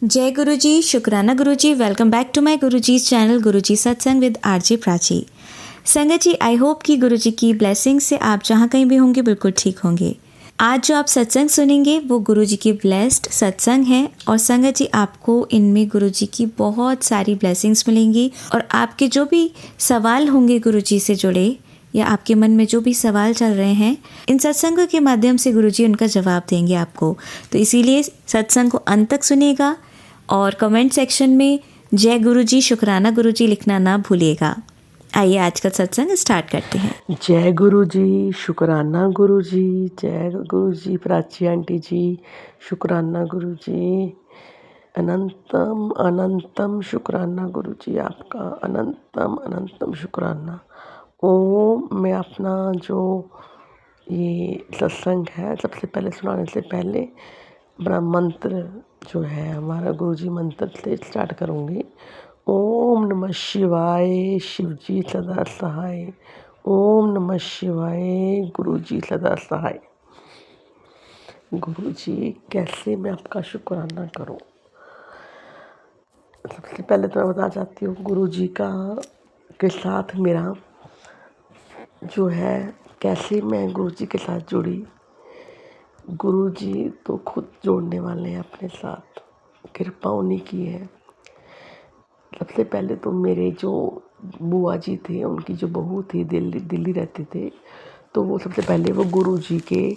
जय गुरु जी, शुक्राना गुरु जी। Welcome back to my Guru ji channel गुरु जी सत्संग विद आरजे प्राची। संगत जी, आई होप कि गुरु जी की ब्लेसिंग से आप जहाँ कहीं भी होंगे बिल्कुल ठीक होंगे। आज जो आप सत्संग सुनेंगे वो गुरु जी की ब्लेस्ड सत्संग है और संगत जी आपको इनमें गुरु जी की बहुत सारी ब्लेसिंग्स मिलेंगी और आपके जो भी सवाल होंगे गुरु जी से जुड़े या आपके मन में जो भी सवाल चल रहे हैं, इन सत्संगों के माध्यम से गुरुजी उनका जवाब देंगे आपको। तो इसीलिए सत्संग को अंत तक सुनिएगा और कमेंट सेक्शन में जय गुरुजी, शुक्राना गुरुजी लिखना ना भूलिएगा। आइए आज का सत्संग स्टार्ट करते हैं। जय गुरु जी, शुक्राना गुरु जी। जय गुरु जी प्राची आंटी जी, शुक्राना गुरु जी। अनंतम अनंतम शुक्राना गुरु जी, आपका अनंतम अनंतम शुक्राना। ओम। मैं अपना जो ये सत्संग है सबसे पहले सुनाने से पहले अपना मंत्र जो है हमारा गुरु जी मंत्र से स्टार्ट करूँगी। ओम नमः शिवाय, शिव जी सदा सहाय। ओम नमः शिवाय, गुरु जी सदा सहाय। गुरु जी, कैसे मैं आपका शुक्राना करूं? सबसे पहले तो मैं बताना चाहती हूँ गुरु जी का के साथ मेरा जो है, कैसे मैं गुरु जी के साथ जुड़ी। गुरु जी तो खुद जोड़ने वाले हैं अपने साथ, कृपा उन्हीं की है। सबसे पहले तो मेरे जो बुआ जी थे, उनकी जो बहू थी, दिल्ली रहते थे, तो वो सबसे पहले वो गुरु जी के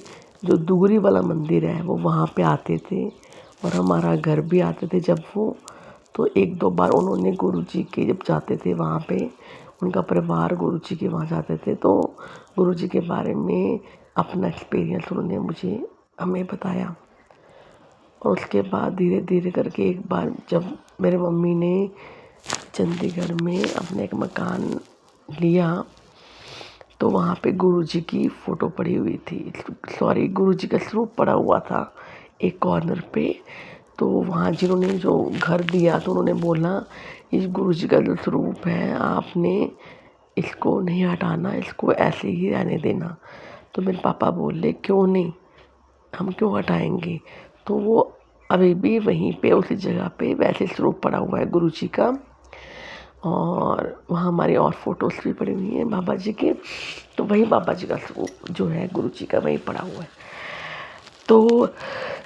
जो दुगरी वाला मंदिर है वो वहाँ पे आते थे और हमारा घर भी आते थे। जब वो तो एक दो बार उन्होंने गुरु जी के जब जाते थे वहाँ पे, उनका परिवार गुरु जी के वहाँ जाते थे, तो गुरु जी के बारे में अपना एक्सपीरियंस उन्होंने हमें बताया। और उसके बाद धीरे धीरे करके एक बार जब मेरे मम्मी ने चंडीगढ़ में अपने एक मकान लिया, तो वहाँ पे गुरुजी की फ़ोटो पड़ी हुई थी, सॉरी गुरुजी का स्वरूप पड़ा हुआ था एक कॉर्नर पे। तो वहाँ जिन्होंने जो घर दिया तो उन्होंने बोला, इस गुरुजी का जो स्वरूप है आपने इसको नहीं हटाना, इसको ऐसे ही रहने देना। तो मेरे पापा बोले क्यों नहीं, हम क्यों हटाएंगे। तो वो अभी भी वहीं पे उसी जगह पे वैसे स्वरूप पड़ा हुआ है गुरुजी का। और वहाँ हमारी और फ़ोटोज़ भी पड़ी हुई हैं बाबा जी के, तो वही बाबा जी का स्वरूप जो है गुरु जी का वहीं पड़ा हुआ है। तो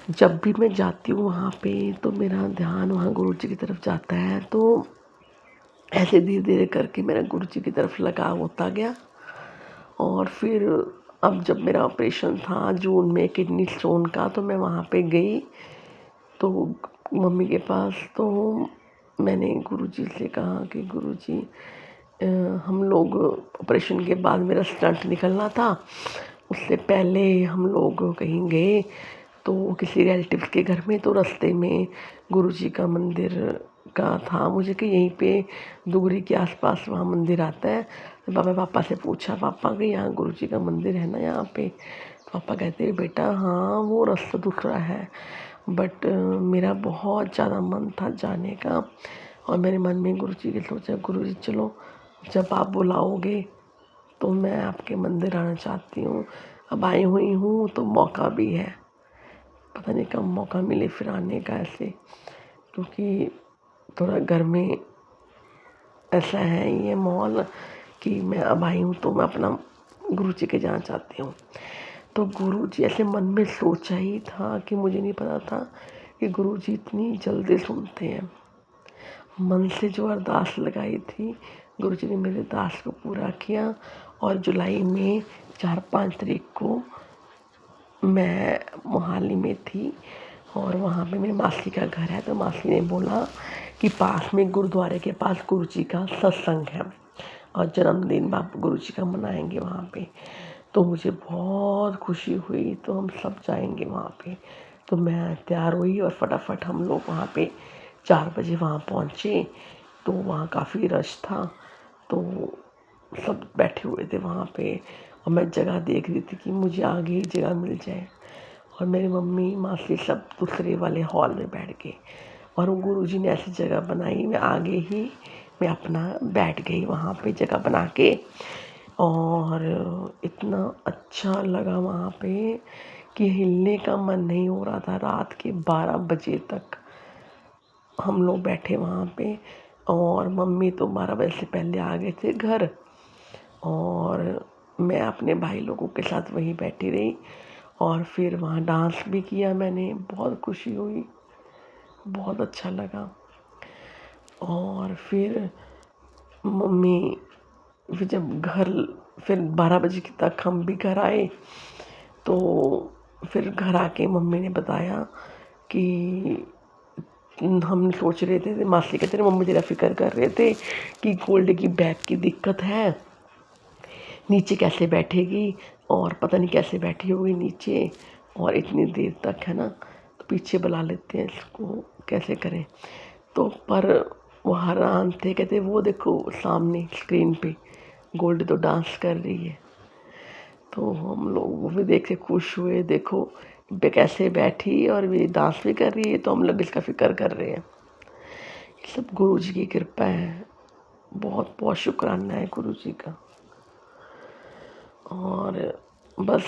जब भी मैं जाती हूँ वहाँ पे तो मेरा ध्यान वहाँ गुरु जी की तरफ जाता है। तो ऐसे धीरे धीरे करके मेरा गुरु जी की तरफ लगाव होता गया। और फिर अब जब मेरा ऑपरेशन था जून में किडनी स्टोन का, तो मैं वहाँ पे गई तो मम्मी के पास। तो मैंने गुरुजी से कहा कि गुरुजी, हम लोग ऑपरेशन के बाद मेरा स्टंट निकलना था, उससे पहले हम लोग कहीं गए तो किसी रिलेटिव के घर में, तो रास्ते में गुरुजी का मंदिर का था मुझे कि यहीं पे दुगरी के आसपास वहाँ मंदिर आता है। तो पापा से पूछा, पापा कि यहाँ गुरुजी का मंदिर है ना यहाँ पे। तो पापा कहते बेटा हाँ वो रास्ता दूसरा है, बट मेरा बहुत ज़्यादा मन था जाने का। और मेरे मन में गुरुजी के सोचा, गुरुजी चलो जब आप बुलाओगे तो मैं आपके मंदिर आना चाहती हूँ। अब आई हुई हूँ तो मौका भी है, पता नहीं कब मौका मिले फिर आने का ऐसे, क्योंकि थोड़ा घर में ऐसा है ये माहौल कि मैं अब आई हूँ तो मैं अपना गुरुजी के जाना चाहती हूँ। तो गुरुजी ऐसे मन में सोचा ही था कि मुझे नहीं पता था कि गुरुजी इतनी जल्दी सुनते हैं। मन से जो अरदास लगाई थी गुरुजी ने मेरे अरदास को पूरा किया। और जुलाई में 4-5 तारीख को मैं मोहाली में थी और वहाँ पे मेरी मासी का घर है। तो मासी ने बोला कि पास में गुरुद्वारे के पास गुरुजी का सत्संग है और जन्मदिन बाबा गुरुजी का मनाएंगे वहाँ पे। तो मुझे बहुत खुशी हुई, तो हम सब जाएंगे वहाँ पे। तो मैं तैयार हुई और फटाफट हम लोग वहाँ पे 4 बजे वहाँ पहुँचे। तो वहाँ काफ़ी रश था, तो सब बैठे हुए थे वहाँ पे और मैं जगह देख रही थी कि मुझे आगे ही जगह मिल जाए। और मेरी मम्मी मासी सब दूसरे वाले हॉल में बैठ गए और गुरुजी ने ऐसी जगह बनाई, मैं आगे ही मैं अपना बैठ गई वहाँ पे जगह बना के। और इतना अच्छा लगा वहाँ पे कि हिलने का मन नहीं हो रहा था। रात के 12 बजे तक हम लोग बैठे वहाँ पे, और मम्मी तो 12 बजे से पहले आ गए थे घर, और मैं अपने भाई लोगों के साथ वहीं बैठी रही, और फिर वहाँ डांस भी किया मैंने। बहुत खुशी हुई, बहुत अच्छा लगा। और फिर मम्मी, फिर जब घर, फिर 12 बजे तक हम भी घर आए, तो फिर घर आके मम्मी ने बताया कि हम सोच रहे थे, मासी कहते थे मम्मी तेरा फिक्र कर रहे थे कि गोल्ड की बैक की दिक्कत है, नीचे कैसे बैठेगी, और पता नहीं कैसे बैठी होगी नीचे, और इतनी देर तक, है ना, तो पीछे बुला लेते हैं इसको, कैसे करें। तो पर वो हैरान थे, कहते वो देखो सामने स्क्रीन पे गोल्ड तो डांस कर रही है। तो हम लोग वो भी देख के खुश हुए, देखो कैसे बैठी और ये डांस भी कर रही है, तो हम लोग इसका फिक्र कर रहे हैं। ये सब गुरु जी की कृपा है, बहुत बहुत शुक्राना है गुरु जी का। और बस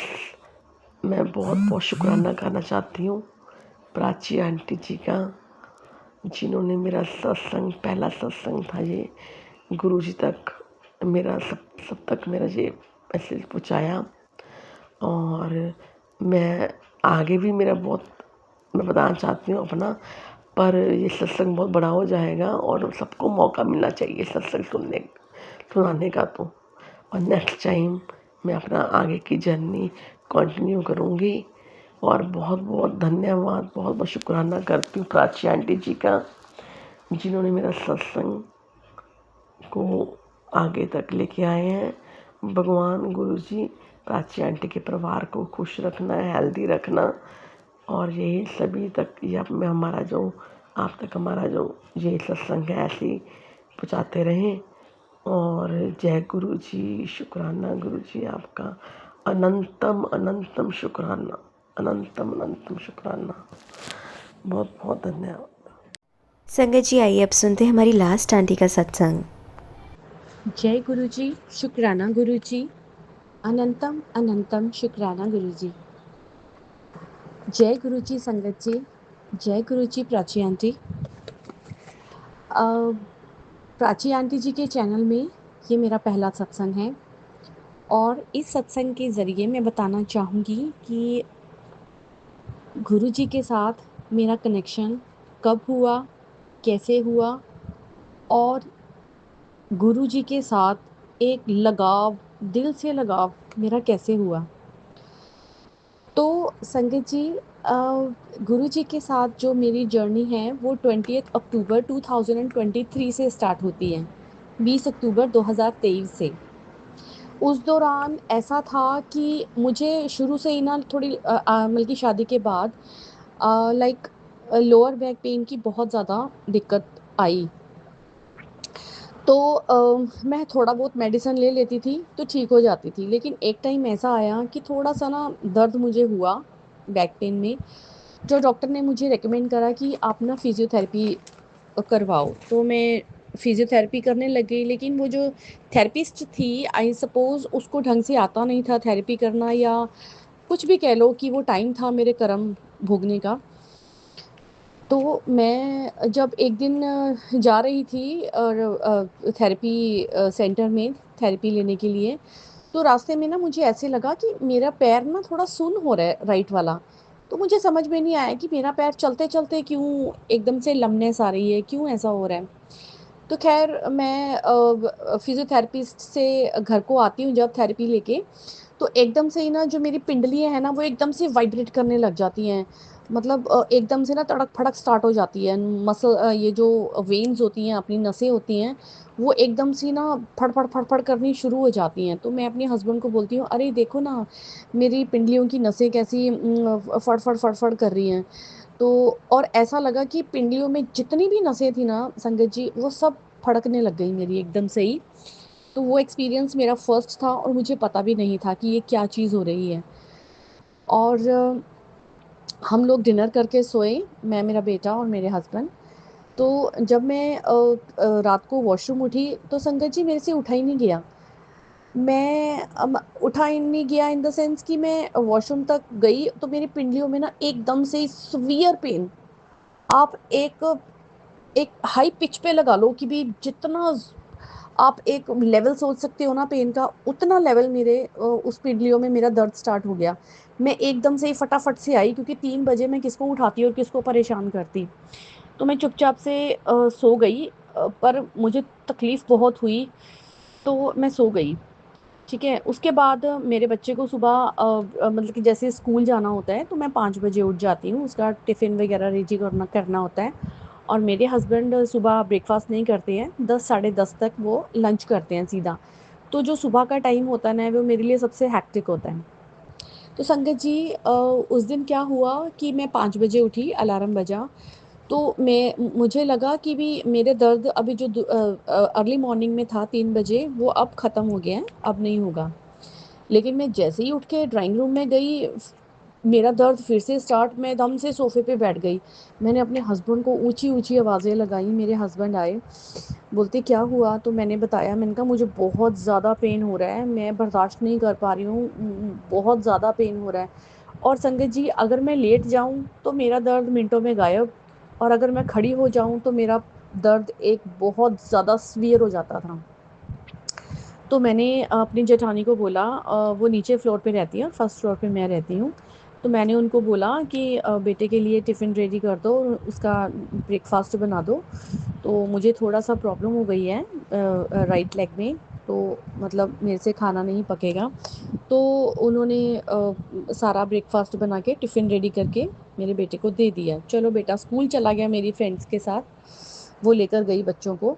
मैं बहुत बहुत शुक्राना करना चाहती हूँ प्राची आंटी जी का, जिन्होंने मेरा सत्संग, पहला सत्संग था ये, गुरु जी तक मेरा सब तक मेरा ये मैसेज पहुँचाया। और मैं आगे भी मेरा बहुत, मैं बताना चाहती हूँ अपना, पर ये सत्संग बहुत बड़ा हो जाएगा और सबको मौका मिलना चाहिए सत्संग सुनाने का। तो और नेक्स्ट टाइम मैं अपना आगे की जर्नी कंटिन्यू करूँगी। और बहुत बहुत धन्यवाद, बहुत बहुत शुक्राना करती हूँ प्राची आंटी जी का, जिन्होंने मेरा सत्संग को आगे तक लेके आए हैं। भगवान गुरु जी प्राची आंटी के परिवार को खुश रखना, हेल्दी रखना, और यही सभी तक ये में हमारा जो आप तक हमारा जो ये सत्संग है ऐसे ही पहुँचाते रहें। और जय गुरु जी, शुक्राना गुरु जी आपका, अनंतम अनंतम शुक्राना, अनंतम अनंतम शुक्राना, बहुत बहुत धन्यवाद। संगत जी, आइए अब सुनते हैं हमारी लास्ट आंटी का सत्संग। जय गुरु जी, शुक्राना गुरु जी, अनंतम अनंतम शुक्राना गुरु जी। जय गुरु जी संगत जी, जय गुरु जी प्राची आंटी। प्राची आंटी जी के चैनल में ये मेरा पहला सत्संग है, और इस सत्संग के ज़रिए मैं बताना चाहूँगी कि गुरु जी के साथ मेरा कनेक्शन कब हुआ, कैसे हुआ, और गुरु जी के साथ एक लगाव, दिल से लगाव मेरा कैसे हुआ। तो संगत जी, गुरु जी के साथ जो मेरी जर्नी है वो 20 अक्टूबर 2023 से स्टार्ट होती है, 20 अक्टूबर 2023 से। उस दौरान ऐसा था कि मुझे शुरू से ही ना थोड़ी बल्कि शादी के बाद लाइक लोअर बैक पेन की बहुत ज़्यादा दिक्कत आई। तो मैं थोड़ा बहुत मेडिसिन ले लेती थी तो ठीक हो जाती थी, लेकिन एक टाइम ऐसा आया कि थोड़ा सा ना दर्द मुझे हुआ बैक पेन में, जो डॉक्टर ने मुझे रेकमेंड करा कि आप ना फिजियोथेरेपी करवाओ। तो मैं फिजियोथेरेपी करने लग गई, लेकिन वो जो थेरेपिस्ट थी, आई सपोज़ उसको ढंग से आता नहीं था थेरेपी करना, या कुछ भी कह लो कि वो टाइम था मेरे कर्म भोगने का। तो मैं जब एक दिन जा रही थी और थेरेपी सेंटर में थेरेपी लेने के लिए, तो रास्ते में ना मुझे ऐसे लगा कि मेरा पैर ना थोड़ा सुन्न हो रहा है, राइट वाला। तो मुझे समझ में नहीं आया कि मेरा पैर चलते-चलते क्यों एकदम से लमनेस आ रही है, क्यों ऐसा हो रहा है। तो ख़ैर मैं फिज़ियोथेरेपिस्ट से घर को आती हूँ जब थेरेपी लेके, तो एकदम से ही ना जो मेरी पिंडलियाँ हैं ना वो एकदम से वाइब्रेट करने लग जाती हैं। मतलब एकदम से ना तड़क-फड़क स्टार्ट हो जाती है। ये जो वेन्स होती हैं, अपनी नसें होती हैं, वो एकदम से ना फड़-फड़, फड़-फड़ करनी शुरू हो जाती हैं। तो मैं अपने हस्बैंड को बोलती हूँ, "अरे देखो ना, मेरी पिंडलियों की नसें कैसी फड़-फड़, फड़-फड़ कर रही हैं।" तो और ऐसा लगा कि पिंडलियों में जितनी भी नसें थी ना संगत जी, वो सब फड़कने लग गई मेरी एकदम से ही। तो वो एक्सपीरियंस मेरा फर्स्ट था और मुझे पता भी नहीं था कि ये क्या चीज़ हो रही है। और हम लोग डिनर करके सोए, मैं, मेरा बेटा और मेरे हस्बैंड। तो जब मैं रात को वॉशरूम उठी तो संगत जी मेरे से उठा ही नहीं गया। उठा ही नहीं गया इन द सेंस कि मैं वॉशरूम तक गई तो मेरी पिंडलियों में ना एकदम से सीवियर पेन, आप एक एक हाई पिच पे लगा लो कि भी जितना आप एक लेवल सोच सकते हो ना पेन का, उतना लेवल मेरे उस पिंडलियों में मेरा दर्द स्टार्ट हो गया। मैं एकदम से ही फटाफट से आई, क्योंकि 3 बजे मैं किसको उठाती और किसको परेशान करती। तो मैं चुपचाप से सो गई, पर मुझे तकलीफ़ बहुत हुई, तो मैं सो गई। ठीक है, उसके बाद मेरे बच्चे को सुबह मतलब कि जैसे स्कूल जाना होता है, तो मैं 5 बजे उठ जाती हूँ, उसका टिफ़िन वगैरह रेडी करना करना होता है। और मेरे हस्बैंड सुबह ब्रेकफास्ट नहीं करते हैं, 10 साढ़े 10 तक वो लंच करते हैं सीधा। तो जो सुबह का टाइम होता है ना, वो मेरे लिए सबसे हैक्टिक होता है। तो संगत जी, उस दिन क्या हुआ कि मैं 5 बजे उठी, अलार्म बजा। तो मुझे लगा कि भी मेरे दर्द अभी जो अर्ली मॉर्निंग में था 3 बजे, वो अब ख़त्म हो गया है, अब नहीं होगा। लेकिन मैं जैसे ही उठ के ड्राइंग रूम में गई, मेरा दर्द फिर से स्टार्ट। मैं दम से सोफे पे बैठ गई। मैंने अपने हस्बैंड को ऊंची ऊंची आवाज़ें लगाई। मेरे हस्बैंड आए, बोलते क्या हुआ? तो मैंने बताया, मैंने कहा मुझे बहुत ज़्यादा पेन हो रहा है, मैं बर्दाश्त नहीं कर पा रही हूँ, बहुत ज़्यादा पेन हो रहा है। और संगत जी, अगर मैं लेट जाऊँ तो मेरा दर्द मिनटों में गायब, और अगर मैं खड़ी हो जाऊँ तो मेरा दर्द एक बहुत ज़्यादा सीवियर हो जाता था। तो मैंने अपनी जेठानी को बोला, वो नीचे फ्लोर पे रहती है और फर्स्ट फ्लोर पे मैं रहती हूँ। तो मैंने उनको बोला कि बेटे के लिए टिफ़िन रेडी कर दो, उसका ब्रेकफ़ास्ट बना दो। तो मुझे थोड़ा-सा प्रॉब्लम हो गई है राइट लेग में, तो मतलब मेरे से खाना नहीं पकेगा। तो उन्होंने सारा ब्रेकफ़ास्ट बना के टिफ़िन रेडी करके मेरे बेटे को दे दिया। चलो बेटा स्कूल चला गया मेरी फ्रेंड्स के साथ, वो लेकर गई बच्चों को।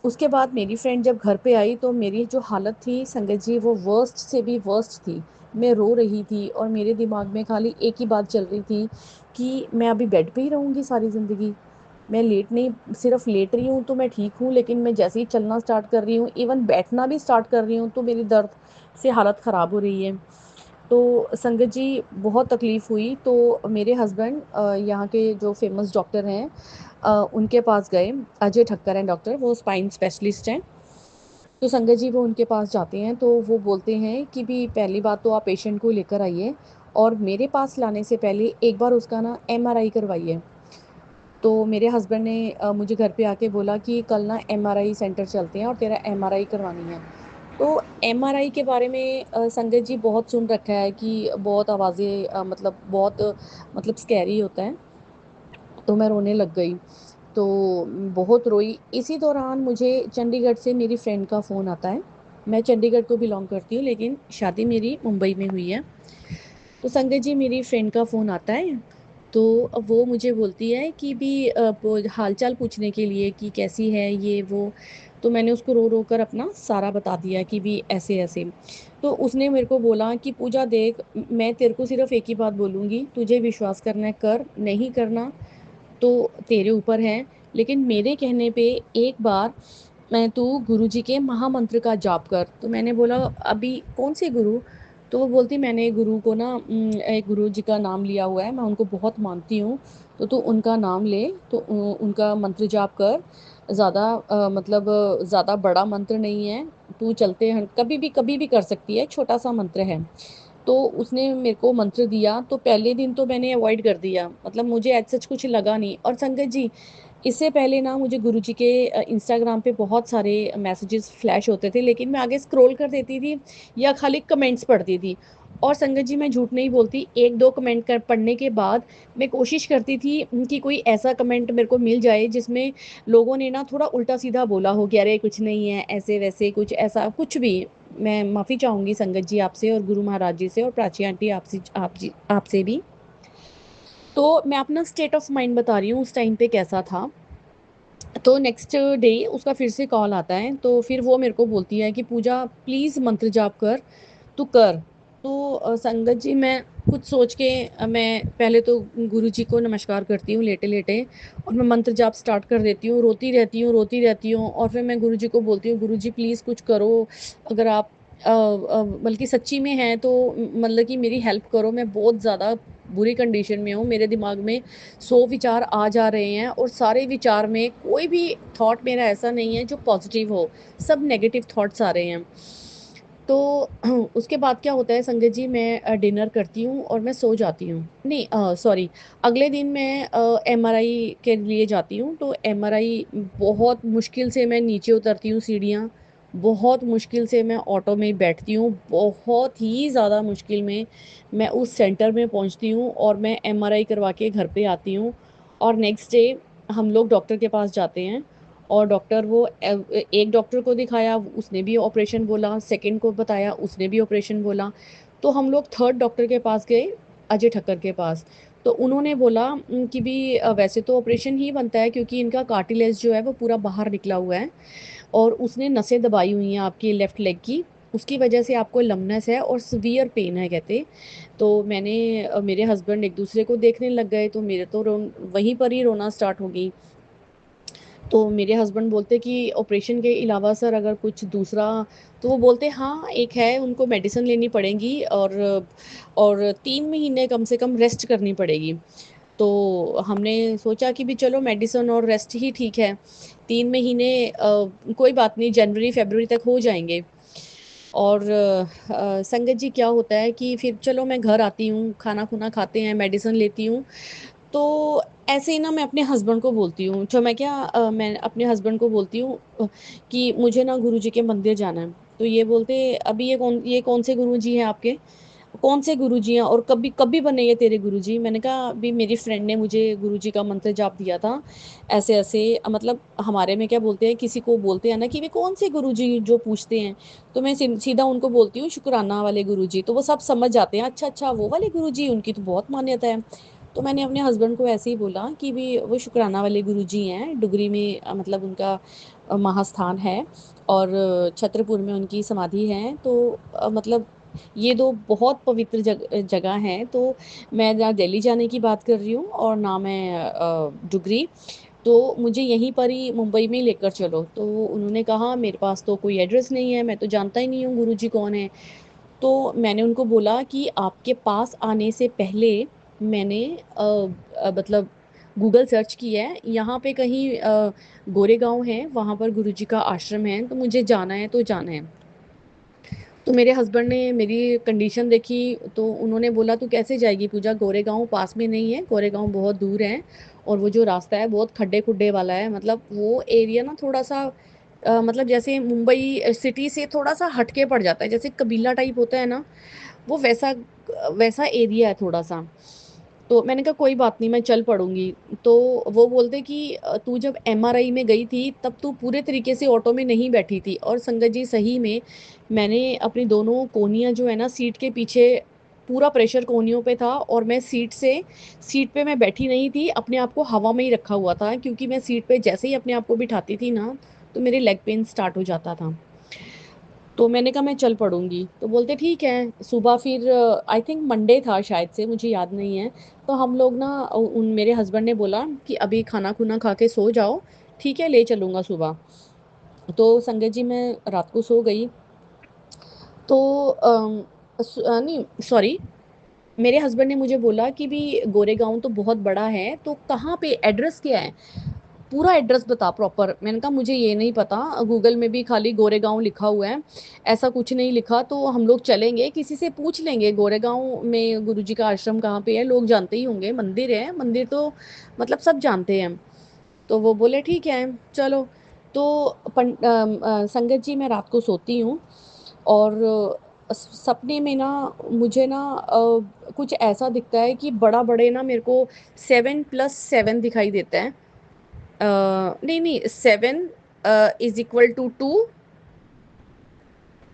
उसके बाद मेरी फ्रेंड जब घर पे आई, तो मेरी जो हालत थी संगत जी, वो वर्स्ट से भी वर्स्ट थी। मैं रो रही थी और मेरे दिमाग में खाली एक ही बात चल रही थी कि मैं अभी बेड पे ही रहूँगी सारी ज़िंदगी। मैं लेट नहीं, सिर्फ़ लेट रही हूँ तो मैं ठीक हूँ, लेकिन मैं जैसे ही चलना स्टार्ट कर रही हूँ, इवन बैठना भी स्टार्ट कर रही हूँ, तो मेरी दर्द से हालत ख़राब हो रही है। तो संगत जी, बहुत तकलीफ़ हुई। तो मेरे हस्बैंड यहाँ के जो फ़ेमस डॉक्टर हैं, उनके पास गए। अजय ठक्कर हैं डॉक्टर, वो स्पाइन स्पेशलिस्ट हैं। तो संगत जी, वो उनके पास जाते हैं, तो वो बोलते हैं कि भी पहली बात तो आप पेशेंट को लेकर आइए, और मेरे पास लाने से पहले एक बार उसका ना एमआरआई करवाइए। तो मेरे हस्बैंड ने मुझे घर पे आके बोला कि कल ना एमआरआई सेंटर चलते हैं और तेरा एमआरआई करवानी है। तो एमआरआई के बारे में संगत जी बहुत सुन रखा है कि बहुत आवाज़ें, मतलब बहुत मतलब स्कैरी होता है। तो मैं रोने लग गई। तो बहुत रोई। इसी दौरान मुझे चंडीगढ़ से मेरी फ्रेंड का फ़ोन आता है। मैं चंडीगढ़ को बिलॉन्ग करती हूँ, लेकिन शादी मेरी मुंबई में हुई है। तो संगत जी, मेरी फ्रेंड का फ़ोन आता है, तो अब वो मुझे बोलती है कि भी हाल-चाल पूछने के लिए कि कैसी है ये वो। तो मैंने उसको रो-रो कर अपना सारा बता दिया कि भी ऐसे-ऐसे। तो उसने मेरे को बोला कि पूजा देख, मैं तेरे को सिर्फ़ एक ही बात बोलूँगी, तुझे विश्वास करना है कर, नहीं करना तो तेरे ऊपर है, लेकिन मेरे कहने पे एक बार तू गुरुजी के महामंत्र का जाप कर। तो मैंने बोला, अभी कौन से गुरु? तो वो बोलती, मैंने गुरु को ना एक गुरु जी का नाम लिया हुआ है, मैं उनको बहुत मानती हूँ, तो तू उनका नाम ले, तो उनका मंत्र जाप कर। ज़्यादा मतलब ज़्यादा बड़ा मंत्र नहीं है, तू चलते हैं कभी भी कर सकती है, छोटा-सा मंत्र है। तो उसने मेरे को मंत्र दिया, तो पहले दिन तो मैंने अवॉइड कर दिया, मतलब मुझे एज़ सच कुछ लगा नहीं। और संगत जी, इससे पहले ना मुझे गुरुजी के इंस्टाग्राम पे बहुत सारे मैसेजेस फ्लैश होते थे, लेकिन मैं आगे स्क्रॉल कर देती थी या खाली कमेंट्स पढ़ती थी। और संगत जी, मैं झूठ नहीं बोलती, 1-2 कमेंट कर पढ़ने के बाद मैं कोशिश करती थी कि कोई ऐसा कमेंट मेरे को मिल जाए जिसमें लोगों ने ना थोड़ा उल्टा-सीधा बोला हो कि अरे कुछ नहीं है, ऐसे-वैसे कुछ ऐसा कुछ भी। मैं माफ़ी चाहूँगी संगत जी आपसे और गुरु महाराज जी से और प्राची आंटी आपसे भी। तो मैं अपना स्टेट ऑफ माइंड बता रही हूँ उस टाइम पे कैसा था। तो नेक्स्ट डे उसका फिर से कॉल आता है, तो फिर वो मेरे को बोलती है कि पूजा प्लीज़ मंत्र जाप कर, तू कर। तो संगत जी, मैं कुछ सोच के मैं पहले तो गुरुजी को नमस्कार करती हूँ लेटे-लेटे, और मैं मंत्र जाप स्टार्ट कर देती हूँ, रोती रहती हूँ, और फिर मैं गुरुजी को बोलती हूँ, गुरुजी प्लीज़ कुछ करो, अगर आप बल्कि सच्ची में हैं तो मतलब कि मेरी हेल्प करो, मैं बहुत ज़्यादा बुरी कंडीशन में हूँ, मेरे दिमाग में 100 विचार आ जा रहे हैं, और सारे विचार में कोई भी थॉट मेरा ऐसा नहीं है जो पॉजिटिव हो, सब नेगेटिव थॉट्स आ रहे हैं। तो उसके बाद क्या होता है संगत जी, मैं डिनर करती हूँ और मैं सो जाती हूँ। नहीं, सॉरी, अगले दिन मैं एमआरआई के लिए जाती हूँ। तो एमआरआई बहुत मुश्किल से मैं नीचे उतरती हूँ सीढ़ियाँ, बहुत मुश्किल से मैं ऑटो में बैठती हूँ, बहुत ही ज़्यादा मुश्किल में मैं उस सेंटर में पहुँचती हूँ और मैं एमआरआई करवा के घर पे आती हूँ। और नेक्स्ट डे हम लोग डॉक्टर के पास जाते हैं और डॉक्टर वो एक डॉक्टर को दिखाया, उसने भी ऑपरेशन बोला, सेकंड को बताया, उसने भी ऑपरेशन बोला। तो हम लोग थर्ड डॉक्टर के पास गए, अजय ठक्कर के पास। तो उन्होंने बोला कि भी वैसे तो ऑपरेशन ही बनता है क्योंकि इनका कार्टिलेज जो है वो पूरा बाहर निकला हुआ है और उसने नसें दबाई हुई हैं आपकी लेफ्ट लेग की, उसकी वजह से आपको लमनेस है और सीवियर पेन है कहते। तो मेरे हस्बैंड एक दूसरे को देखने लग गए, तो मेरे तो वहीं पर ही रोना स्टार्ट हो गई। तो मेरे हस्बैंड बोलते कि ऑपरेशन के अलावा सर अगर कुछ दूसरा, तो वो बोलते हाँ एक है, उनको मेडिसिन लेनी पड़ेगी और 3 महीने कम से कम रेस्ट करनी पड़ेगी। तो हमने सोचा कि भी चलो मेडिसिन और रेस्ट ही ठीक है, 3 महीने कोई बात नहीं, जनवरी फरवरी तक हो जाएंगे। और संगत जी क्या होता है कि फिर चलो मैं घर आती हूँ, खाना खुना खाते हैं, मेडिसिन लेती हूँ। तो ऐसे ही ना मैं अपने हस्बैंड को बोलती हूँ, जो मैं क्या मैं अपने हस्बैंड को बोलती हूँ कि मुझे ना गुरुजी के मंदिर जाना है। तो ये बोलते अभी ये कौन से गुरुजी हैं आपके, कौन से गुरुजी हैं और कभी कभी बने ये तेरे गुरुजी। मैंने कहा अभी मेरी फ्रेंड ने मुझे गुरुजी का मंत्र जाप दिया था, ऐसे ऐसे मतलब हमारे में क्या बोलते हैं, किसी को बोलते हैं ना कि वे कौन से गुरुजी जो पूछते हैं। तो मैं सीधा उनको बोलती हूँ शुक्राना वाले गुरुजी, तो वो सब समझ जाते हैं, अच्छा अच्छा वो वाले गुरुजी, उनकी तो बहुत मान्यता है। तो मैंने अपने हस्बैंड को ऐसे ही बोला कि भी वो शुक्राना वाले गुरुजी हैं, डुगरी में मतलब उनका महास्थान है और छतरपुर में उनकी समाधि है। तो मतलब ये दो बहुत पवित्र जगह हैं। तो मैं ना दिल्ली जाने की बात कर रही हूँ और ना मैं डुगरी, तो मुझे यहीं पर ही मुंबई में ही लेकर चलो। तो उन्होंने कहा मेरे पास तो कोई एड्रेस नहीं है, मैं तो जानता ही नहीं हूँ गुरुजी कौन है। तो मैंने उनको बोला कि आपके पास आने से पहले मैंने मतलब गूगल सर्च किया है, यहाँ पे कहीं गोरेगांव है, वहाँ पर गुरुजी का आश्रम है, तो मुझे जाना है तो जाना है। तो मेरे हस्बैंड ने मेरी कंडीशन देखी, तो उन्होंने बोला तू कैसे जाएगी पूजा, गोरेगांव पास में नहीं है, गोरेगांव बहुत दूर है और वो जो रास्ता है बहुत खड्डे खुड्डे वाला है, मतलब वो एरिया ना थोड़ा सा मतलब जैसे मुंबई सिटी से थोड़ा सा हटके पड़ जाता है, जैसे कबीला टाइप होता है ना, वो वैसा वैसा एरिया है थोड़ा सा। तो मैंने कहा कोई बात नहीं, मैं चल पड़ूंगी। तो वो बोलते कि तू जब एमआरआई में गई थी तब तू पूरे तरीके से ऑटो में नहीं बैठी थी। और संगत जी सही में मैंने अपनी दोनों कोहनियाँ जो है ना सीट के पीछे, पूरा प्रेशर कोहनियों पे था और मैं सीट पे मैं बैठी नहीं थी, अपने आप को हवा में ही रखा हुआ था, क्योंकि मैं सीट पे जैसे ही अपने आप को बिठाती थी ना तो मेरे लेग पेन स्टार्ट हो जाता था। तो मैंने कहा मैं चल पड़ूंगी। तो बोलते ठीक है, सुबह फिर आई थिंक मंडे था शायद से, मुझे याद नहीं है। तो हम लोग ना उन मेरे हस्बैंड ने बोला कि अभी खाना खुना खा के सो जाओ, ठीक है ले चलूँगा सुबह। तो संगत जी मैं रात को सो गई। तो नहीं सॉरी, मेरे हस्बैंड ने मुझे बोला कि भी गोरेगांव तो बहुत बड़ा है, तो कहाँ पे एड्रेस क्या है, पूरा एड्रेस बता प्रॉपर। मैंने कहा मुझे ये नहीं पता, गूगल में भी खाली गोरेगांव लिखा हुआ है, ऐसा कुछ नहीं लिखा। तो हम लोग चलेंगे, किसी से पूछ लेंगे गोरेगांव में गुरुजी का आश्रम कहाँ पे है, लोग जानते ही होंगे, मंदिर है, मंदिर तो मतलब सब जानते हैं। तो वो बोले ठीक है चलो। तो संगत जी मैं रात को सोती हूँ और सपने में ना मुझे ना कुछ ऐसा दिखता है कि बड़ा बड़े ना मेरे को 7+7 दिखाई देता है। नहीं नहीं, 7 इज इक्वल टू 2,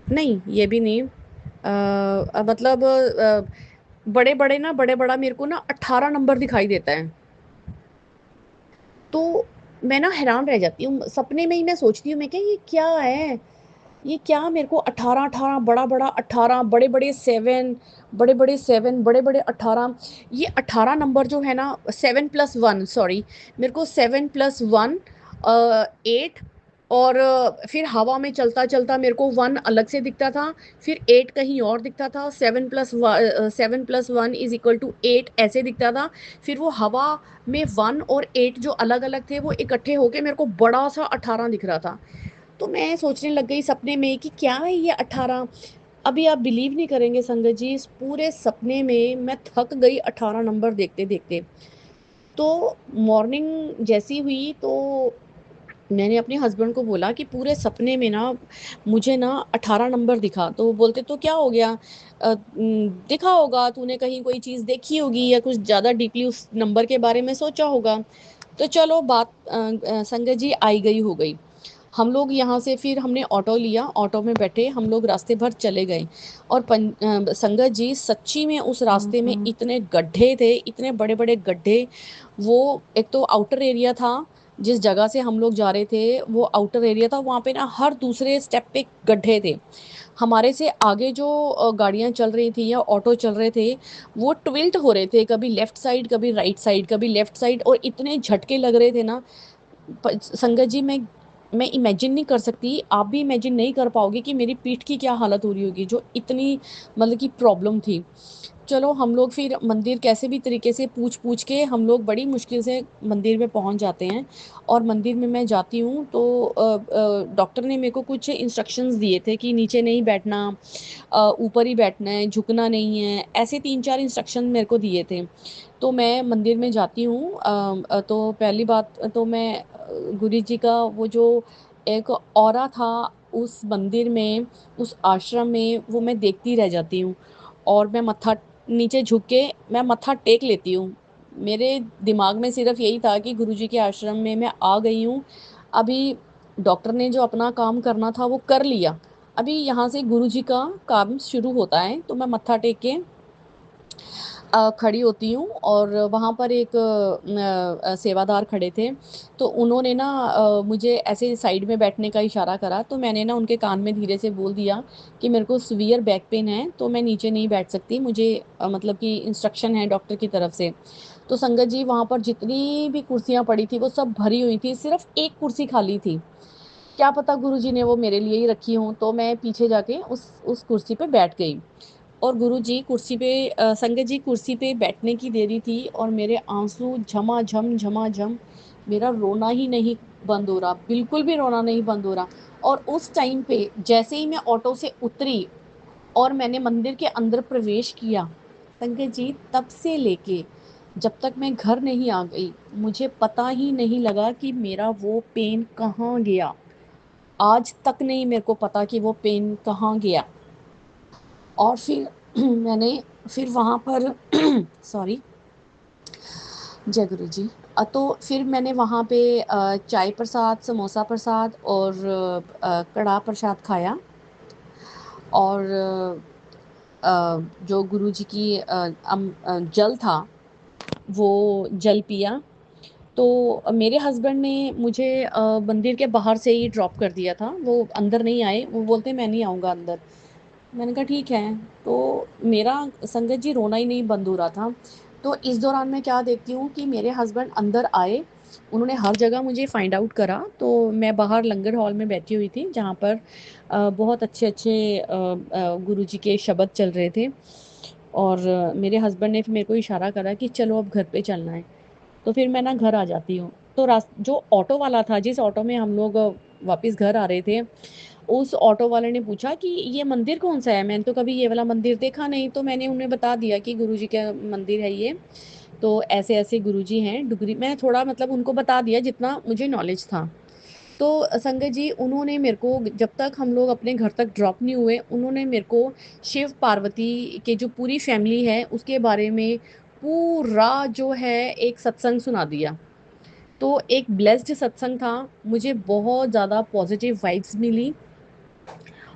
नहीं ये भी नहीं, मतलब बड़े बड़े ना, बड़े बड़ा मेरे को ना 18 नंबर दिखाई देता है। तो मैं ना हैरान रह जाती हूँ, सपने में ही मैं सोचती हूँ, मैं क्या ये क्या है, ये क्या मेरे को 18 18 बड़ा बड़ा 18 बड़े बड़े 7, बड़े बड़े 7 बड़े बड़े 18, ये 18 नंबर जो है ना 7+1 सॉरी, मेरे को 7+1 8, और फिर हवा में चलता चलता मेरे को 1 अलग से दिखता था, फिर 8 कहीं और दिखता था, 7+1 इज इक्वल टू 8 ऐसे दिखता था। फिर वो हवा में 1 और 8 जो अलग अलग थे वो इकट्ठे होके मेरे को बड़ा सा 18 दिख रहा था। तो मैं सोचने लग गई सपने में कि क्या है ये 18। अभी आप बिलीव नहीं करेंगे संगत जी, इस पूरे सपने में मैं थक गई 18 नंबर देखते-देखते। तो मॉर्निंग जैसी हुई तो मैंने अपने हस्बैंड को बोला कि पूरे सपने में ना मुझे ना 18 नंबर दिखा। तो वो बोलते तो क्या हो गया? दिखा होगा तूने कहीं कोई चीज़ देखी होगी या कुछ ज़्यादा डीपली उस नंबर के बारे में सोचा होगा। तो चलो बात संगत जी आई गई हो गई। हम लोग यहाँ से फिर हमने ऑटो लिया, ऑटो में बैठे हम लोग रास्ते भर चले गए और संगत जी सच्ची में उस रास्ते में इतने गड्ढे थे, इतने बड़े-बड़े गड्ढे। वो एक तो आउटर एरिया था, जिस जगह से हम लोग जा रहे थे, वो आउटर एरिया था, वहाँ पे ना हर दूसरे स्टेप पे गड्ढे थे। हमारे से आगे जो गाड़ियाँ चल रही थी या ऑटो चल रहे थे, वो ट्विल्ट हो रहे थे, कभी लेफ्ट साइड, कभी राइट साइड, कभी लेफ्ट साइड और इतने झटके लग रहे थे ना संगत जी मैं इमेजिन नहीं कर सकती, आप भी इमेजिन नहीं कर पाओगे कि मेरी पीठ की क्या हालत हो रही होगी, जो इतनी मतलब कि प्रॉब्लम थी। चलो हम लोग फिर मंदिर कैसे भी तरीके से पूछ-पूछ के हम लोग बड़ी मुश्किल से मंदिर में पहुँच जाते हैं और मंदिर में मैं जाती हूँ तो डॉक्टर ने मेरे को कुछ इंस्ट्रक्शंस दिए थे कि नीचे नहीं बैठना, ऊपर ही बैठना है, झुकना नहीं है, ऐसे 3-4 इंस्ट्रक्शन मेरे को दिए थे। तो मैं मंदिर में जाती हूँ तो पहली बात तो मैं गुरु जी का वो जो एक ऑरा था उस मंदिर में, उस आश्रम में, वो मैं देखती रह जाती हूँ और मैं मत्था नीचे झुक के मैं मत्था टेक लेती हूँ। मेरे दिमाग में सिर्फ़ यही था कि गुरु जी के आश्रम में मैं आ गई हूँ, अभी डॉक्टर ने जो अपना काम करना था वो कर लिया, अभी यहाँ से गुरु जी का काम शुरू होता है, तो मैं मत्था टेक के खड़ी होती हूँ और वहाँ पर एक सेवादार खड़े थे, तो उन्होंने ना मुझे ऐसे साइड में बैठने का इशारा करा, तो मैंने ना उनके कान में धीरे से बोल दिया कि मेरे को सीवियर बैक पेन है, तो मैं नीचे नहीं बैठ सकती, मुझे मतलब कि इंस्ट्रक्शन है डॉक्टर की तरफ से। तो संगत जी वहाँ पर जितनी भी कुर्सियाँ पड़ी थी, वो सब भरी हुई थी, सिर्फ़ एक कुर्सी खाली थी। क्या पता गुरुजी ने वो मेरे लिए ही रखी हों, तो मैं पीछे जाके उस कुर्सी पे बैठ गई। और गुरुजी कुर्सी पे संगत जी कुर्सी पे बैठने की देरी थी और मेरे आँसू झमाझम झमाझम, मेरा रोना ही नहीं बंद हो रहा, बिल्कुल भी रोना नहीं बंद हो रहा। और उस टाइम पे जैसे ही मैं ऑटो से उतरी और मैंने मंदिर के अंदर प्रवेश किया, संगत जी तब से लेके जब तक मैं घर नहीं आ गई, मुझे पता ही नहीं लगा कि मेरा वो पेन कहाँ गया। आज तक नहीं मेरे को पता कि वो पेन कहाँ गया। और फिर मैंने फिर वहाँ पर सॉरी, जय गुरु जी। तो फिर मैंने वहाँ पे चाय प्रसाद, समोसा प्रसाद और कढ़ाह प्रसाद खाया और जो गुरु जी की जल था, वो जल पिया। तो मेरे हस्बैंड ने मुझे मंदिर के बाहर से ही ड्रॉप कर दिया था, वो अंदर नहीं आए, वो बोलते मैं नहीं आऊँगा अंदर। मैंने कहा ठीक है, तो मेरा संगत जी रोना ही नहीं बंद हो रहा था। तो इस दौरान मैं क्या देखती हूँ कि मेरे हस्बैंड अंदर आए, उन्होंने हर जगह मुझे फाइंड आउट करा, तो मैं बाहर लंगर हॉल में बैठी हुई थी जहाँ पर बहुत अच्छे-अच्छे गुरुजी के शब्द चल रहे थे और मेरे हस्बैंड ने फिर मेरे को इशारा करा कि चलो अब घर पे चलना है। तो फिर मैं ना घर आ जाती हूँ। तो जो ऑटो वाला था, जिस ऑटो में हम लोग वापस घर आ रहे थे, उस ऑटो वाले ने पूछा कि ये मंदिर कौन-सा है? मैंने तो कभी ये वाला मंदिर देखा नहीं, तो मैंने उन्हें बता दिया कि गुरुजी का मंदिर है ये। तो ऐसे-ऐसे गुरुजी हैं, डुगरी मैंने थोड़ा मतलब उनको बता दिया जितना मुझे नॉलेज था। तो संगत जी उन्होंने मेरे को जब तक हम लोग अपने घर तक ड्रॉप नहीं हुए, उन्होंने मेरे को शिव-पार्वती के जो पूरी फैमिली है, उसके बारे में पूरा जो है एक सत्संग सुना दिया। तो एक ब्लेस्ड सत्संग था, मुझे बहुत ज़्यादा पॉज़िटिव वाइब्स मिली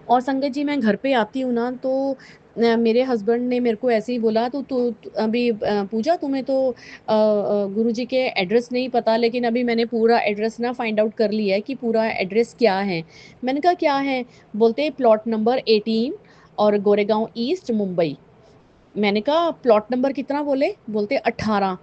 और संगत जी मैं घर पे आती हूँ ना तो मेरे हस्बैंड ने मेरे को ऐसे ही बोला तू तू तू अभी पूजा तुम्हें तो गुरुजी के एड्रेस नहीं पता लेकिन अभी मैंने पूरा एड्रेस ना फाइंड आउट कर लिया है कि पूरा एड्रेस क्या है। मैंने कहा क्या है? बोलते प्लॉट नंबर 18 और गोरेगाँव ईस्ट मुंबई। मैंने कहा प्लॉट नंबर कितना बोले? बोलते 18।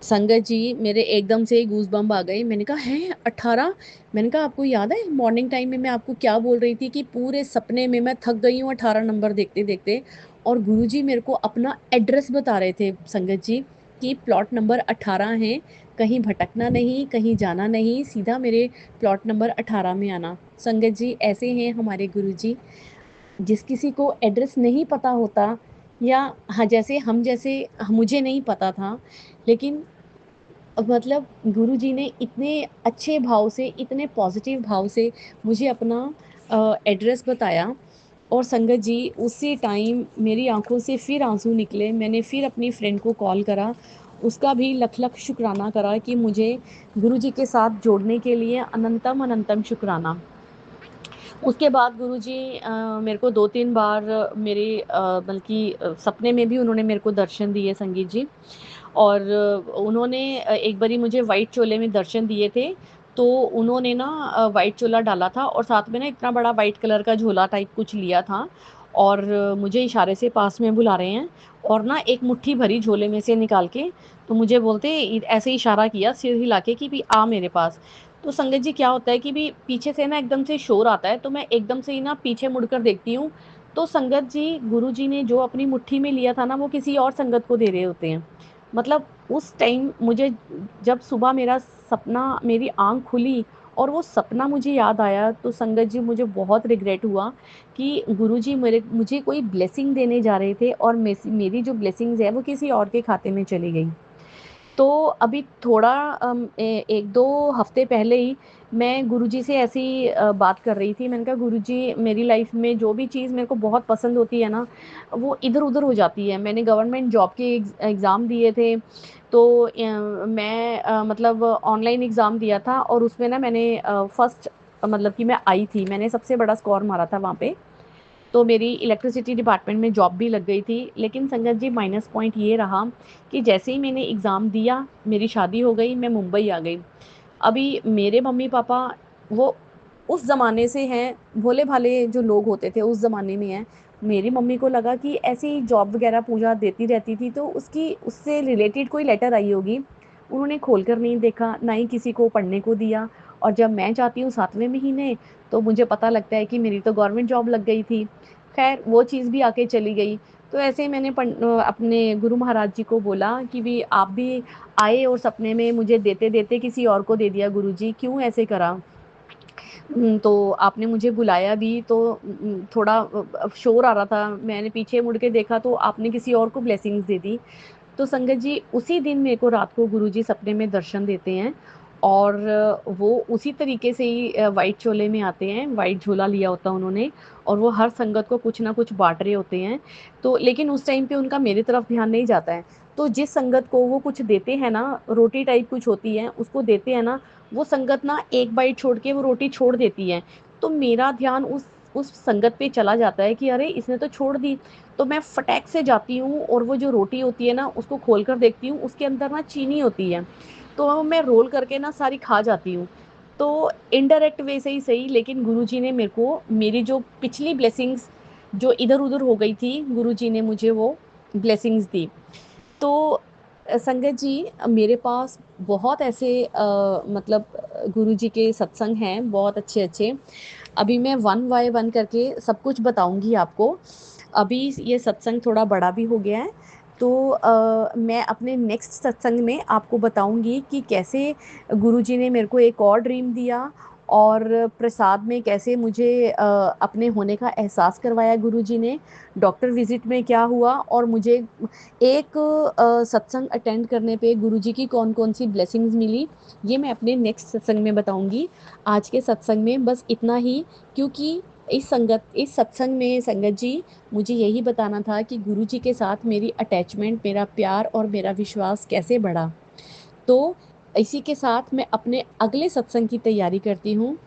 संगत जी मेरे एकदम से गूज़बम्प आ गए। मैंने कहा हैं 18? मैंने कहा आपको याद है मॉर्निंग टाइम में मैं आपको क्या बोल रही थी कि पूरे सपने में मैं थक गई हूँ 18 नंबर देखते-देखते और गुरुजी मेरे को अपना एड्रेस बता रहे थे संगत जी कि प्लॉट नंबर 18 है, कहीं भटकना नहीं, कहीं जाना नहीं, सीधा मेरे प्लॉट नंबर 18 में आना। संगत जी ऐसे हैं हमारे गुरुजी। जिस किसी को एड्रेस नहीं पता होता या हाँ, जैसे मुझे नहीं पता था, लेकिन मतलब गुरुजी ने इतने अच्छे भाव से, इतने पॉज़िटिव भाव से मुझे अपना एड्रेस बताया और संगत जी उसी टाइम मेरी आँखों से फिर आँसू निकले। मैंने फिर अपनी फ्रेंड को कॉल करा, उसका भी लख-लख शुक्राना करा कि मुझे गुरुजी के साथ जोड़ने के लिए अनंतम अनंतम शुक्राना। उसके बाद गुरुजी मेरे को 2-3 बार मेरे बल्कि सपने में भी उन्होंने मेरे को दर्शन दिए संगीत जी। और उन्होंने एक बारी मुझे व्हाइट चोले में दर्शन दिए थे, तो उन्होंने ना व्हाइट चोला डाला था और साथ में ना इतना बड़ा व्हाइट कलर का झोला टाइप कुछ लिया था और मुझे इशारे से पास में बुला रहे हैं और ना एक मुट्ठी भरी झोले में से निकाल के, तो मुझे बोलते ऐसे इशारा किया सिर हिला के कि भी आ मेरे पास। तो संगत जी क्या होता है कि भी पीछे से ना एकदम से शोर आता है, तो मैं एकदम से ही ना पीछे मुड़कर देखती हूँ, तो संगत जी गुरुजी ने जो अपनी मुट्ठी में लिया था ना, वो किसी और संगत को दे रहे होते हैं। मतलब उस टाइम मुझे जब सुबह मेरा सपना मेरी आँख खुली और वो सपना मुझे याद आया, तो संगत जी मुझे बहुत रिग्रेट हुआ कि गुरुजी मुझे कोई ब्लेसिंग देने जा रहे थे और मेरी जो ब्लेसिंग्स है वो किसी और के खाते में चली गई। तो अभी थोड़ा 1-2 हफ्ते पहले ही मैं गुरुजी से ऐसी बात कर रही थी। मैंने कहा गुरुजी मेरी लाइफ़ में जो भी चीज़ मेरे को बहुत पसंद होती है ना, वो इधर-उधर हो जाती है। मैंने गवर्नमेंट जॉब के एग्ज़ाम दिए थे, तो मैं मतलब ऑनलाइन एग्ज़ाम दिया था और उसमें ना मैंने फर्स्ट मतलब कि मैं आई थी। मैंने सबसे बड़ा स्कोर मारा था वहाँ पे। तो मेरी इलेक्ट्रिसिटी डिपार्टमेंट में जॉब भी लग गई थी। लेकिन संगत जी माइनस पॉइंट ये रहा कि जैसे ही मैंने एग्ज़ाम दिया, मेरी शादी हो गई, मैं मुंबई आ गई। अभी मेरे मम्मी-पापा वो उस ज़माने से हैं, भोले-भाले जो लोग होते थे उस ज़माने में हैं। मेरी मम्मी को लगा कि ऐसे ही जॉब वग़ैरह पूजा देती रहती थी, तो उसकी उससे रिलेटेड कोई लेटर आई होगी। उन्होंने खोल कर नहीं देखा, ना ही किसी को पढ़ने को दिया और जब मैं जाती हूँ 7वें महीने, तो मुझे पता लगता है कि मेरी तो गवर्नमेंट जॉब लग गई थी। ख़ैर वो चीज़ भी आके चली गई। तो ऐसे ही मैंने अपने गुरु महाराज जी को बोला कि भी आप भी आए और सपने में मुझे देते-देते किसी और को दे दिया गुरुजी, क्यों ऐसे करा? तो आपने मुझे बुलाया भी तो थोड़ा शोर आ रहा था, मैंने पीछे मुड़ के देखा तो आपने किसी और को ब्लेसिंग्स दे दी। तो संगत जी उसी दिन मेरे को रात को गुरुजी सपने में दर्शन देते हैं और वो उसी तरीके से ही व्हाइट चोले में आते हैं, व्हाइट झोला लिया होता है उन्होंने और वो हर संगत को कुछ ना कुछ बाँट रहे होते हैं। तो लेकिन उस टाइम पे उनका मेरी तरफ ध्यान नहीं जाता है। तो जिस संगत को वो कुछ देते हैं ना, रोटी टाइप कुछ होती है, उसको देते हैं ना, वो संगत ना एक बाइट छोड़ के वो रोटी छोड़ देती है। तो मेरा ध्यान उस संगत पे चला जाता है कि अरे! इसने तो छोड़ दी। तो मैं फटाक से जाती हूँ और वो जो रोटी होती है ना, उसको खोल कर देखती हूँ, उसके अंदर ना चीनी होती है। तो मैं रोल करके ना सारी खा जाती हूँ। तो इनडायरेक्ट वे से ही सही लेकिन गुरुजी ने मेरे को मेरी जो पिछली ब्लेसिंग्स जो इधर-उधर हो गई थी, गुरुजी ने मुझे वो ब्लेसिंग्स दी। तो संगत जी मेरे पास बहुत ऐसे मतलब गुरुजी के सत्संग हैं, बहुत अच्छे-अच्छे। अभी मैं वन बाय वन करके सब कुछ बताऊँगी आपको। अभी ये सत्संग थोड़ा बड़ा भी हो गया है, तो मैं अपने नेक्स्ट सत्संग में आपको बताऊँगी कि कैसे गुरुजी ने मेरे को एक और ड्रीम दिया और प्रसाद में कैसे मुझे अपने होने का एहसास करवाया गुरुजी ने। डॉक्टर विज़िट में क्या हुआ और मुझे एक सत्संग अटेंड करने पे गुरुजी की कौन-कौन सी ब्लेसिंग्स मिली, ये मैं अपने नेक्स्ट सत्संग में बताऊँगी। आज के सत्संग में बस इतना ही क्योंकि इस सत्संग में संगत जी मुझे यही बताना था कि गुरुजी के साथ मेरी अटैचमेंट, मेरा प्यार और मेरा विश्वास कैसे बढ़ा। तो इसी के साथ मैं अपने अगले सत्संग की तैयारी करती हूँ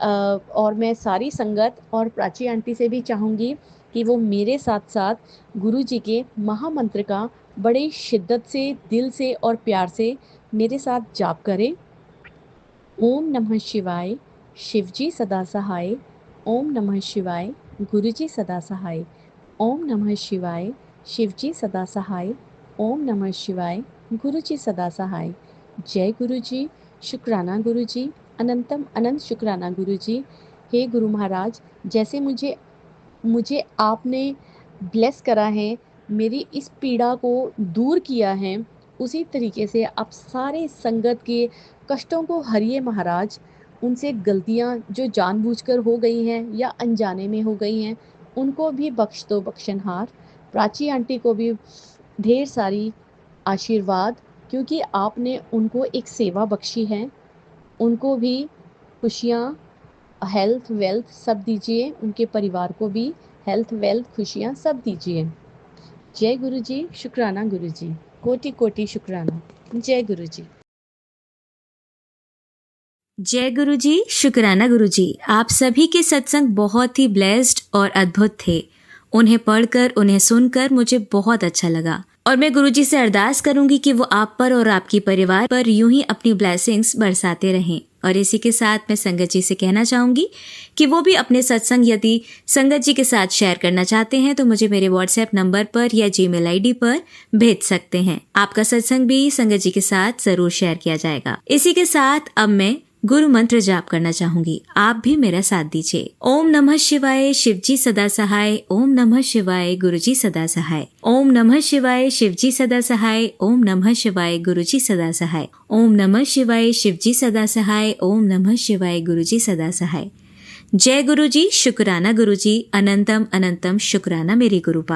और मैं सारी संगत और प्राची आंटी से भी चाहूँगी कि वो मेरे साथ-साथ गुरुजी के महामंत्र का बड़े शिद्दत से, दिल से और प्यार से मेरे साथ जाप करें। ओम नमः शिवाय, शिवजी सदा सहाय। ओम नमः शिवाय, गुरुजी सदा सहाय। ओम नमः शिवाय, शिवजी सदा सहाय। ओम नमः शिवाय, गुरुजी सदा सहाय। जय गुरुजी, शुक्राना गुरुजी, अनंतम अनंत शुक्राना गुरुजी। हे गुरु महाराज, जैसे मुझे मुझे आपने ब्लेस करा है, मेरी इस पीड़ा को दूर किया है, उसी तरीके से आप सारे संगत के कष्टों को हरिए महाराज। उनसे गलतियाँ जो जानबूझकर हो गई हैं या अनजाने में हो गई हैं, उनको भी बख्श दो बख्शनहार। प्राची आंटी को भी ढेर सारी आशीर्वाद, क्योंकि आपने उनको एक सेवा बख्शी है। उनको भी खुशियाँ, हेल्थ वेल्थ सब दीजिए, उनके परिवार को भी हेल्थ वेल्थ खुशियाँ सब दीजिए। जय गुरु जी, शुक्राना गुरु जी, कोटि कोटि शुक्राना। जय गुरु जी। जय गुरु जी, शुक्राना गुरु जी। आप सभी के सत्संग बहुत ही ब्लेस्ड और अद्भुत थे। उन्हें पढ़कर, उन्हें सुनकर मुझे बहुत अच्छा लगा और मैं गुरु जी से अरदास करूंगी कि वो आप पर और आपके परिवार पर यूं ही अपनी ब्लेसिंग्स बरसाते रहें। और इसी के साथ मैं संगत जी से कहना चाहूंगी कि वो भी अपने सत्संग यदि संगत जी के साथ शेयर करना चाहते हैं तो मुझे मेरे व्हाट्सएप नंबर पर या जीमेल आईडी पर भेज सकते हैं। आपका सत्संग भी संगत जी के साथ जरूर शेयर किया जाएगा। इसी के साथ अब मैं गुरु मंत्र जाप करना चाहूंगी, आप भी मेरा साथ दीजिए। ओम नमः शिवाय, शिवजी सदा सहाय। ओम नमः शिवाय, गुरुजी सदा सहाय। ओम नमः शिवाय, शिवजी सदा सहाय। ओम नमः शिवाय, गुरुजी सदा सहाय। ओम नमः शिवाय, शिवजी सदा सहाय। ओम नमः शिवाय, गुरुजी सदा सहाय। जय गुरु जी, शुक्राना गुरु जी, अनंतम अनंतम शुक्राना मेरे गुरुपा।